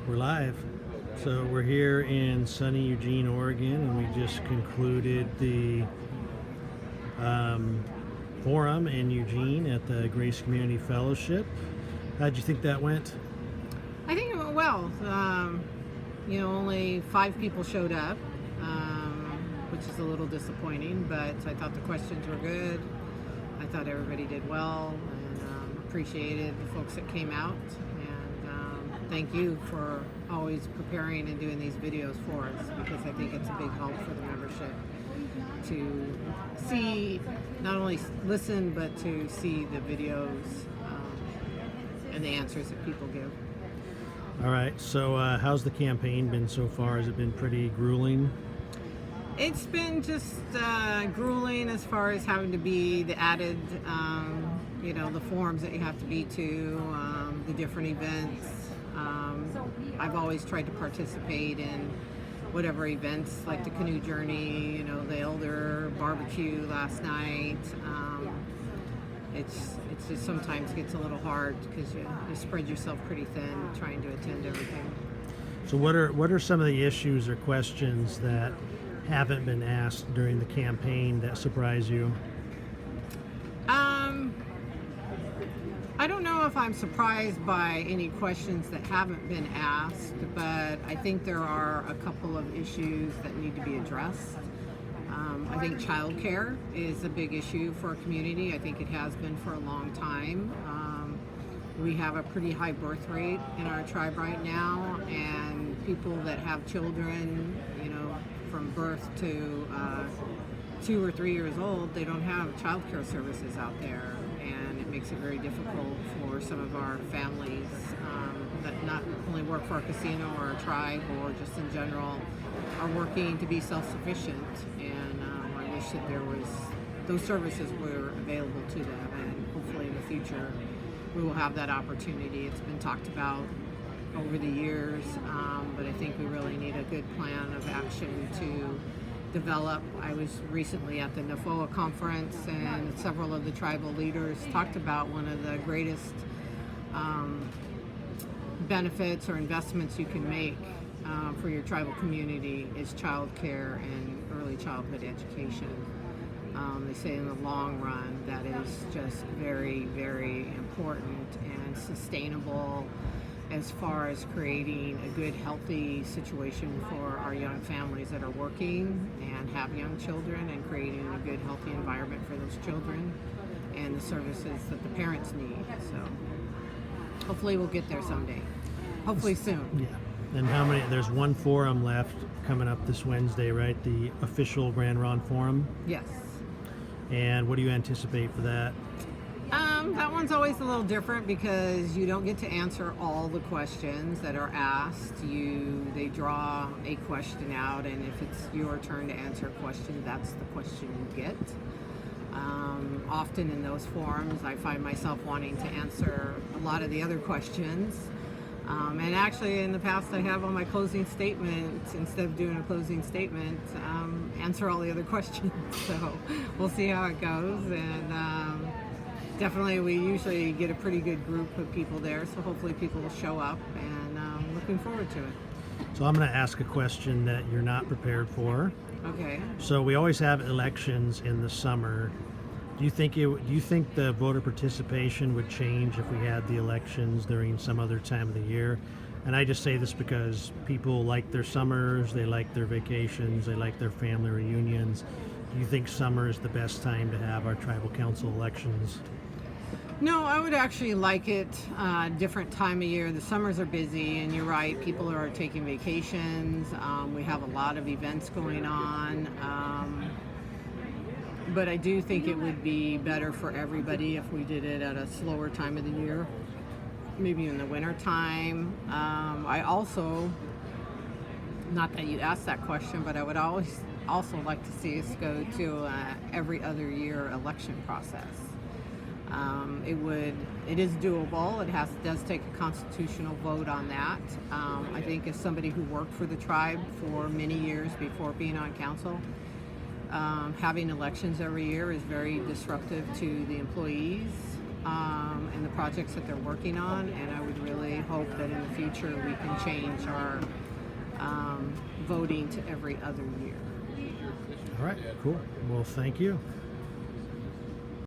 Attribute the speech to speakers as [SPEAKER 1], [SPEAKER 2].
[SPEAKER 1] We're live. So we're here in sunny Eugene, Oregon, and we just concluded the forum in Eugene at the Grace Community Fellowship. How'd you think that went?
[SPEAKER 2] I think it went well. Only 5 people showed up, which is a little disappointing, but I thought the questions were good. I thought everybody did well, and appreciated the folks that came out. And thank you for always preparing and doing these videos for us, because I think it's a big help for the membership to see, not only listen, but to see the videos and the answers that people give.
[SPEAKER 1] All right, so how's the campaign been so far? Has it been pretty grueling?
[SPEAKER 2] It's been just grueling as far as having to be the added, the forums that you have to be to, the different events. I've always tried to participate in whatever events, like the canoe journey, the elder barbecue last night. It's just sometimes gets a little hard because you spread yourself pretty thin trying to attend everything.
[SPEAKER 1] So what are some of the issues or questions that haven't been asked during the campaign that surprise you?
[SPEAKER 2] I don't know if I'm surprised by any questions that haven't been asked, but I think there are a couple of issues that need to be addressed. I think childcare is a big issue for our community. I think it has been for a long time. We have a pretty high birth rate in our tribe right now, and people that have children, from birth to 2 or 3 years old, they don't have childcare services out there, and it makes it very difficult for some of our families that not only work for our casino or our tribe or just in general are working to be self-sufficient. And I wish that those services were available to them, and hopefully in the future we will have that opportunity. It's been talked about over the years, but I think we really need a good plan of action to develop. I was recently at the NAFOA conference, and several of the tribal leaders talked about one of the greatest benefits or investments you can make for your tribal community is childcare and early childhood education. They say in the long run that is just very, very important and sustainable as far as creating a good, healthy situation for our young families that are working and have young children, and creating a good, healthy environment for those children and the services that the parents need. So hopefully we'll get there someday. Hopefully soon.
[SPEAKER 1] Yeah. And how many? There's one forum left coming up this Wednesday, right? The official Grand Ronde forum?
[SPEAKER 2] Yes.
[SPEAKER 1] And what do you anticipate for that?
[SPEAKER 2] That one's always a little different because you don't get to answer all the questions that are asked. They draw a question out, and if it's your turn to answer a question, that's the question you get. Often in those forums, I find myself wanting to answer a lot of the other questions. And actually, in the past, I have on my closing statement, instead of doing a closing statement, answer all the other questions. So we'll see how it goes. And definitely, we usually get a pretty good group of people there. So hopefully people will show up, and looking forward to it.
[SPEAKER 1] So I'm going to ask a question that you're not prepared for.
[SPEAKER 2] Okay.
[SPEAKER 1] So we always have elections in the summer. Do you think the voter participation would change if we had the elections during some other time of the year? And I just say this because people like their summers, they like their vacations, they like their family reunions. Do you think summer is the best time to have our tribal council elections?
[SPEAKER 2] No, I would actually like it different time of year. The summers are busy, and you're right, people are taking vacations. We have a lot of events going on. But I do think it would be better for everybody if we did it at a slower time of the year, maybe in the winter time. I also, not that you asked that question, but I would always also like to see us go to every other year election process. It is doable. It does take a constitutional vote on that. I think as somebody who worked for the tribe for many years before being on council, having elections every year is very disruptive to the employees and the projects that they're working on, and I would really hope that in the future we can change our voting to every other year.
[SPEAKER 1] All right, cool. Well, thank you.